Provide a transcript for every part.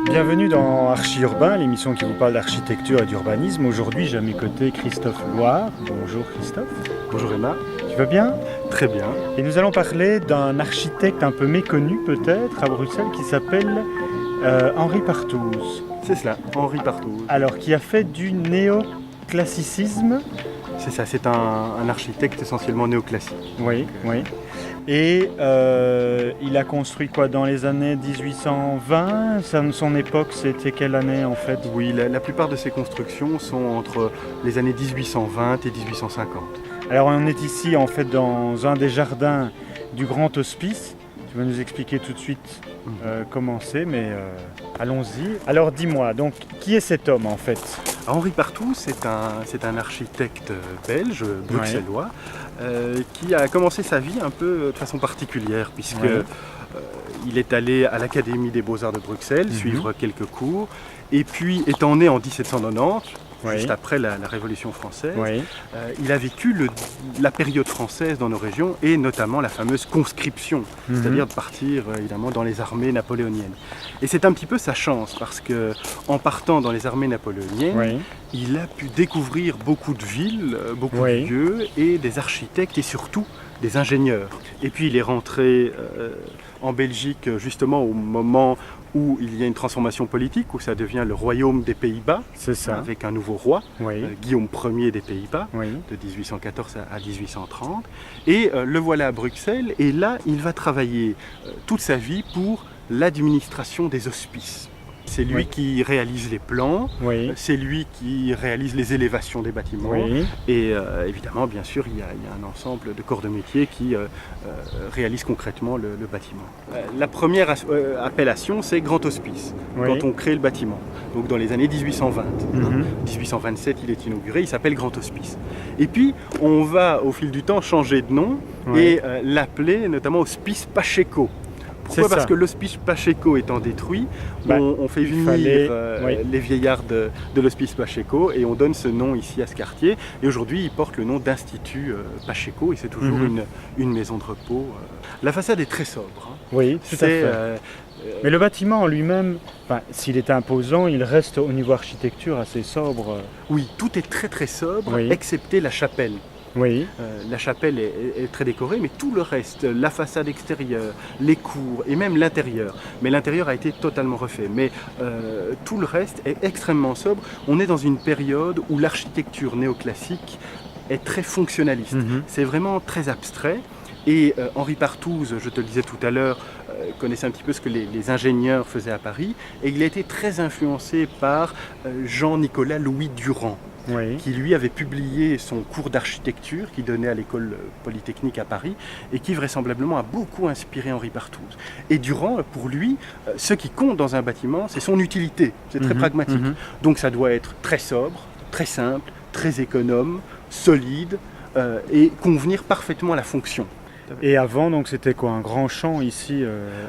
Bienvenue dans Archi Urbain, l'émission qui vous parle d'architecture et d'urbanisme. Aujourd'hui, j'ai à mes côtés Christophe Loire. Bonjour Christophe. Bonjour Emma. Tu vas bien? Très bien. Et nous allons parler d'un architecte un peu méconnu peut-être à Bruxelles qui s'appelle Henri Partouze. C'est cela, Henri Partouze. Alors, qui a fait du néoclassicisme. C'est ça, c'est un architecte essentiellement néoclassique. Oui, oui. Et il a construit quoi dans les années 1820? Son époque, c'était quelle année en fait? Oui, la plupart de ses constructions sont entre les années 1820 et 1850. Alors on est ici en fait dans un des jardins du Grand Hospice. Tu vas nous expliquer tout de suite comment c'est, mais allons-y. Alors dis-moi, donc qui est cet homme en fait? Henri Partouze, c'est un architecte belge, bruxellois, qui a commencé sa vie un peu de façon particulière, puisque il est allé à l'Académie des Beaux-Arts de Bruxelles suivre quelques cours, et puis étant né en 1790, juste après la Révolution française, il a vécu la période française dans nos régions, et notamment la fameuse conscription, c'est-à-dire de partir évidemment dans les armées napoléoniennes. Et c'est un petit peu sa chance, parce qu'en partant dans les armées napoléoniennes, il a pu découvrir beaucoup de villes, beaucoup de lieux, et des architectes, et surtout des ingénieurs. Et puis il est rentré en Belgique justement au moment où il y a une transformation politique, où ça devient le royaume des Pays-Bas, avec un nouveau roi, Guillaume Ier des Pays-Bas, de 1814 à 1830. Et le voilà à Bruxelles, et là, il va travailler toute sa vie pour l'administration des hospices. C'est lui qui réalise les plans, c'est lui qui réalise les élévations des bâtiments, et évidemment, bien sûr, il y a un ensemble de corps de métier qui réalisent concrètement le bâtiment. La première appellation, c'est Grand Hospice, quand on crée le bâtiment, donc dans les années 1820. 1827, il est inauguré, il s'appelle Grand Hospice. Et puis, on va, au fil du temps, changer de nom et l'appeler notamment Hospice Pacheco. Pourquoi? Parce que l'hospice Pacheco étant détruit, on fait venir les vieillards de l'hospice Pacheco et on donne ce nom ici à ce quartier. Et aujourd'hui, il porte le nom d'Institut Pacheco et c'est toujours une maison de repos. La façade est très sobre. Oui, tout à fait. Mais le bâtiment en lui-même, s'il est imposant, il reste au niveau architecture assez sobre. Oui, tout est très très sobre, excepté la chapelle. La chapelle est très décorée, mais tout le reste, la façade extérieure, les cours et même l'intérieur. Mais l'intérieur a été totalement refait. Mais tout le reste est extrêmement sobre. On est dans une période où l'architecture néoclassique est très fonctionnaliste. C'est vraiment très abstrait. Et Henri Partouze, je te le disais tout à l'heure, connaissait un petit peu ce que les ingénieurs faisaient à Paris. Et il a été très influencé par Jean-Nicolas Louis Durand. Qui lui avait publié son cours d'architecture qu'il donnait à l'école polytechnique à Paris et qui vraisemblablement a beaucoup inspiré Henri Partouze. Et Durand, pour lui, ce qui compte dans un bâtiment, c'est son utilité, c'est très pragmatique. Donc ça doit être très sobre, très simple, très économe, solide et convenir parfaitement à la fonction. Et avant, donc c'était quoi, un grand champ ici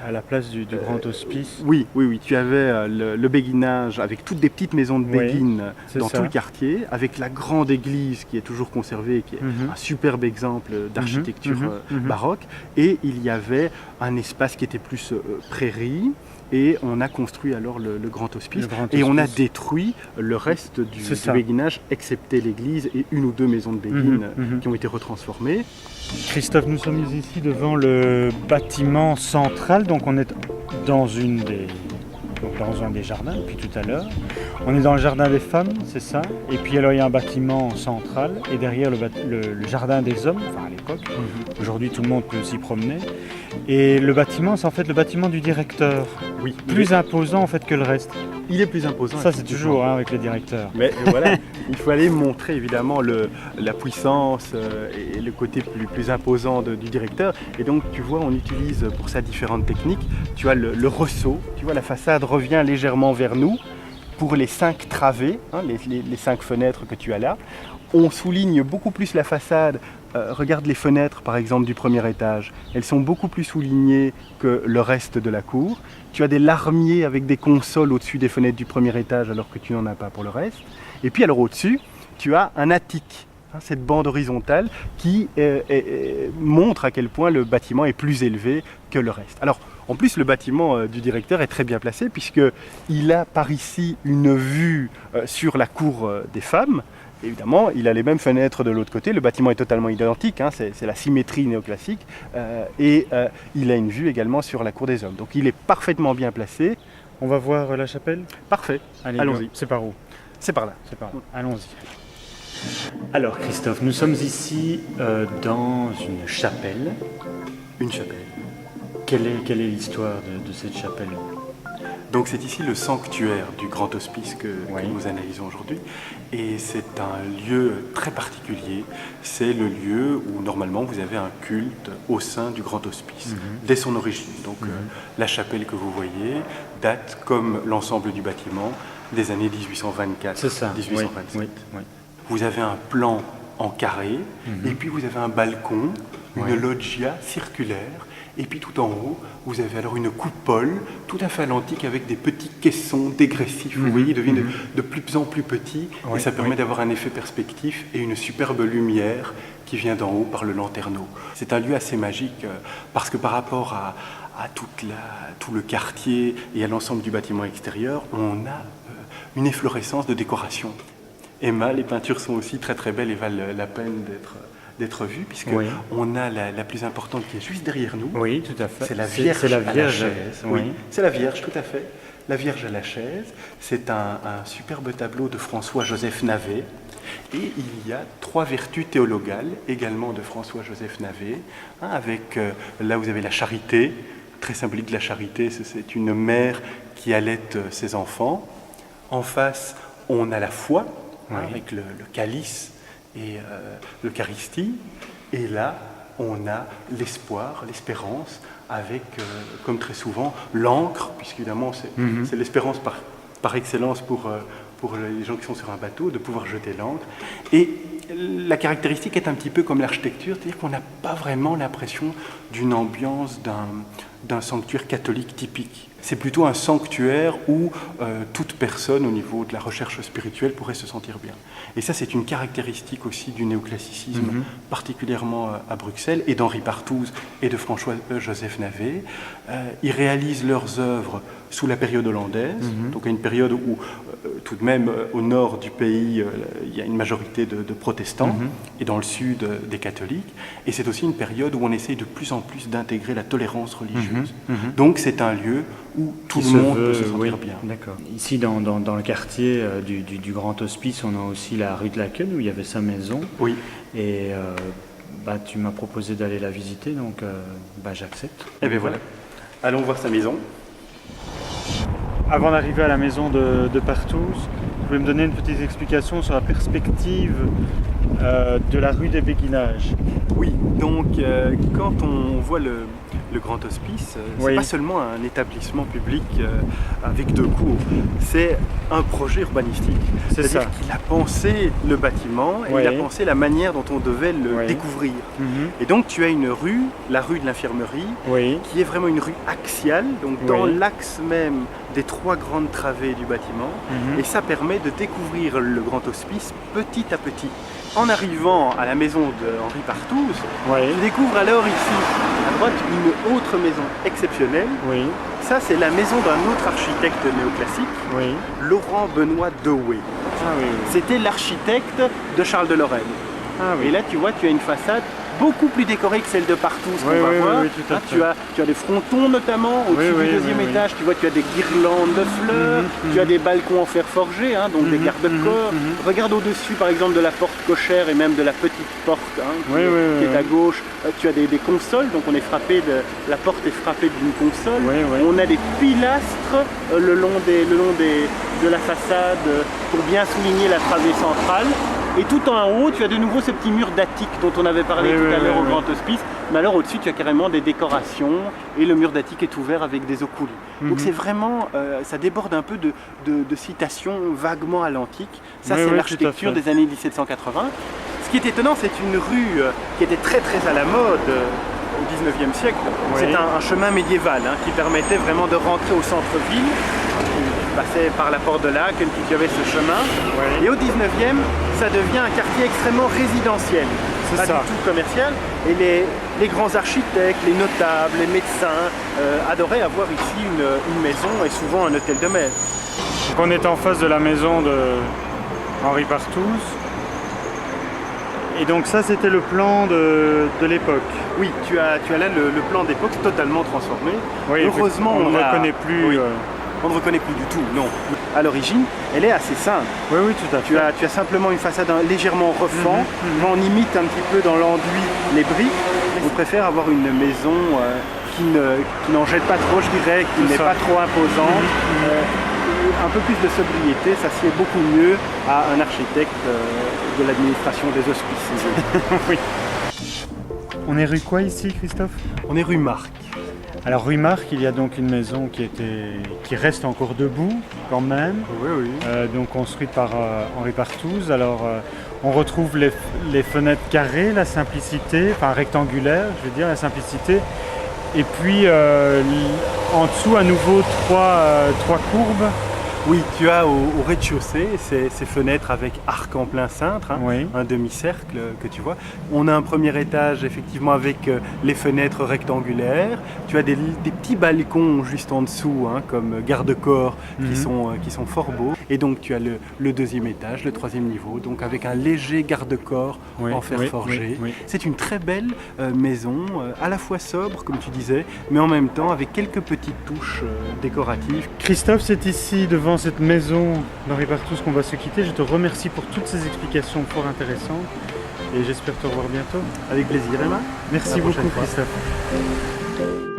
à la place du Grand Hospice? Oui. Tu avais le béguinage avec toutes des petites maisons de béguines dans tout le quartier, avec la grande église qui est toujours conservée, qui est un superbe exemple d'architecture baroque. Et il y avait un espace qui était plus prairie. Et on a construit alors le Grand Hospice et on a détruit le reste du béguinage, excepté l'église et une ou deux maisons de béguines qui ont été retransformées. Christophe, nous sommes ici devant le bâtiment central, donc on est dans un des jardins depuis tout à l'heure. On est dans le jardin des femmes, c'est ça. Et puis alors il y a un bâtiment central et derrière le jardin des hommes, enfin à l'époque. Aujourd'hui tout le monde peut s'y promener. Et le bâtiment, c'est en fait le bâtiment du directeur. Oui. Plus imposant en fait que le reste. Il est plus imposant. Ça c'est toujours avec les directeurs. Mais voilà, il faut aller montrer évidemment la puissance et le côté plus imposant du directeur. Et donc tu vois, on utilise pour ça différentes techniques. Tu as le ressaut, tu vois la façade revient légèrement vers nous. Pour les 5 travées, les 5 fenêtres que tu as là, on souligne beaucoup plus la façade. Regarde les fenêtres par exemple du premier étage, elles sont beaucoup plus soulignées que le reste de la cour. Tu as des larmiers avec des consoles au-dessus des fenêtres du premier étage alors que tu n'en as pas pour le reste. Et puis alors au-dessus, tu as un attique cette bande horizontale qui montre à quel point le bâtiment est plus élevé que le reste. Alors, en plus, le bâtiment du directeur est très bien placé puisqu'il a par ici une vue sur la cour des femmes. Évidemment, il a les mêmes fenêtres de l'autre côté, le bâtiment est totalement identique, hein, c'est la symétrie néoclassique, et il a une vue également sur la cour des hommes. Donc il est parfaitement bien placé. On va voir la chapelle? Parfait, allons-y. C'est par où? C'est par là. C'est par là. Allons-y. Alors Christophe, nous sommes ici dans une chapelle. Une chapelle. Quelle est l'histoire de cette chapelle? Donc c'est ici le sanctuaire du Grand Hospice que nous analysons aujourd'hui. Et c'est un lieu très particulier. C'est le lieu où normalement vous avez un culte au sein du Grand Hospice, dès son origine. Donc la chapelle que vous voyez date, comme l'ensemble du bâtiment, des années 1824, c'est ça. 1827. Oui. Vous avez un plan en carré, et puis vous avez un balcon, une loggia circulaire. Et puis tout en haut, vous avez alors une coupole tout à fait à l'antique avec des petits caissons dégressifs. Vous voyez, ils deviennent de plus en plus petits et ça permet d'avoir un effet perspectif et une superbe lumière qui vient d'en haut par le lanterneau. C'est un lieu assez magique parce que par rapport à tout le quartier et à l'ensemble du bâtiment extérieur, on a une efflorescence de décoration. Emma, les peintures sont aussi très très belles et valent la peine d'être vues, puisqu'on a la plus importante qui est juste derrière nous. Oui, tout à fait. C'est la Vierge à la chaise. Oui. C'est la Vierge, tout à fait. La Vierge à la chaise, c'est un superbe tableau de François-Joseph Navet. Et il y a 3 vertus théologales, également de François-Joseph Navet, avec, là vous avez la charité, très symbolique de la charité, c'est une mère qui allaite ses enfants. En face, on a la foi, avec le calice et l'Eucharistie, et là on a l'espoir, l'espérance, avec, comme très souvent, l'encre, puisqu'évidemment c'est l'espérance par excellence pour les gens qui sont sur un bateau, de pouvoir jeter l'encre. Et la caractéristique est un petit peu comme l'architecture, c'est-à-dire qu'on n'a pas vraiment l'impression d'une ambiance d'un sanctuaire catholique typique. C'est plutôt un sanctuaire où toute personne au niveau de la recherche spirituelle pourrait se sentir bien. Et ça, c'est une caractéristique aussi du néoclassicisme, particulièrement à Bruxelles, et d'Henri Partouze et de François-Joseph Navet. Ils réalisent leurs œuvres sous la période hollandaise, donc à une période où tout de même au nord du pays, il y a une majorité de protestants, et dans le sud des catholiques. Et c'est aussi une période où on essaye de plus en plus d'intégrer la tolérance religieuse. Donc c'est un lieu où tout le monde peut se sentir bien. D'accord. Ici, dans le quartier du Grand Hospice, on a aussi la rue de la Queue, où il y avait sa maison. Oui. Et tu m'as proposé d'aller la visiter, donc j'accepte. Et bien voilà. Allons voir sa maison. Avant d'arriver à la maison de Partouze, vous pouvez me donner une petite explication sur la perspective de la rue des Béguinages? Oui, donc quand on voit le Grand Hospice, c'est pas seulement un établissement public avec 2 cours, c'est un projet urbanistique. C'est-à-dire qu'il a pensé le bâtiment et il a pensé la manière dont on devait le découvrir. Et donc tu as une rue, la rue de l'Infirmerie, qui est vraiment une rue axiale, donc dans l'axe même des 3 grandes travées du bâtiment, et ça permet de découvrir le Grand Hospice petit à petit. En arrivant à la maison d'Henri Partouze, tu découvres alors ici, à droite, une autre maison exceptionnelle. Ça, c'est la maison d'un autre architecte néoclassique, Laurent Benoît Doué. C'était l'architecte de Charles de Lorraine. Et là, tu vois, tu as une façade beaucoup plus décorée que celle de Partouze qu'on va voir. Tu as des frontons notamment au-dessus du deuxième étage. Tu vois, tu as des guirlandes de fleurs, tu as des balcons en fer forgé, donc des garde-corps. Regarde au-dessus par exemple de la porte cochère et même de la petite porte qui est à gauche. Tu as des consoles, donc on est frappé la porte est frappée d'une console. On a des pilastres le long de la façade pour bien souligner la travée centrale. Et tout en haut, tu as de nouveau ce petit mur d'attique dont on avait parlé tout à l'heure au Grand Hospice. Mais alors au-dessus, tu as carrément des décorations et le mur d'attique est ouvert avec des oculi. Donc c'est vraiment, ça déborde un peu de citations vaguement à l'antique. Ça, c'est l'architecture des années 1780. Ce qui est étonnant, c'est une rue qui était très très à la mode au 19e siècle. C'est un chemin médiéval qui permettait vraiment de rentrer au centre-ville. passait par la porte de là, qu'il y avait ce chemin. Ouais. Et au 19e, ça devient un quartier extrêmement résidentiel, pas ça. du tout commercial. Et les grands architectes, les notables, les médecins adoraient avoir ici une maison et souvent un hôtel de mer. Donc on est en face de la maison de Henri Partouze. Et donc ça c'était le plan de l'époque. Oui, tu as là le plan d'époque totalement transformé. Oui, heureusement, on ne reconnaît plus. Oui. On ne reconnaît plus du tout, non. À l'origine, elle est assez simple. Oui, oui, tout à fait. Tu as simplement une façade légèrement refend. On imite un petit peu dans l'enduit les briques. On préfère avoir une maison qui n'en jette pas trop, je dirais, qui n'est pas trop imposante. Un peu plus de sobriété, ça sied beaucoup mieux à un architecte de l'administration des hospices. Oui. On est rue quoi ici, Christophe? On est rue Marc. Alors rue Marc, il y a donc une maison qui reste encore debout quand même. Oui, oui. Donc construite par Henri Partouze. Alors on retrouve les fenêtres carrées, la simplicité, enfin rectangulaires, je veux dire, la simplicité. Et puis en dessous à nouveau trois courbes. Oui, tu as au rez-de-chaussée ces fenêtres avec arc en plein cintre, hein, Oui. un demi-cercle que tu vois. On a un premier étage effectivement avec les fenêtres rectangulaires. Tu as des petits balcons juste en dessous, hein, comme garde-corps qui sont fort beaux. Et donc tu as le deuxième étage, le troisième niveau, donc avec un léger garde-corps en fer forgé. Oui. C'est une très belle maison, à la fois sobre comme tu disais, mais en même temps avec quelques petites touches décoratives. Christophe, c'est ici devant cette maison d'Henri Partouze qu'on va se quitter. Je te remercie pour toutes ces explications fort intéressantes et j'espère te revoir bientôt. Avec plaisir, Emma. Merci À la beaucoup, prochaine fois. Christophe.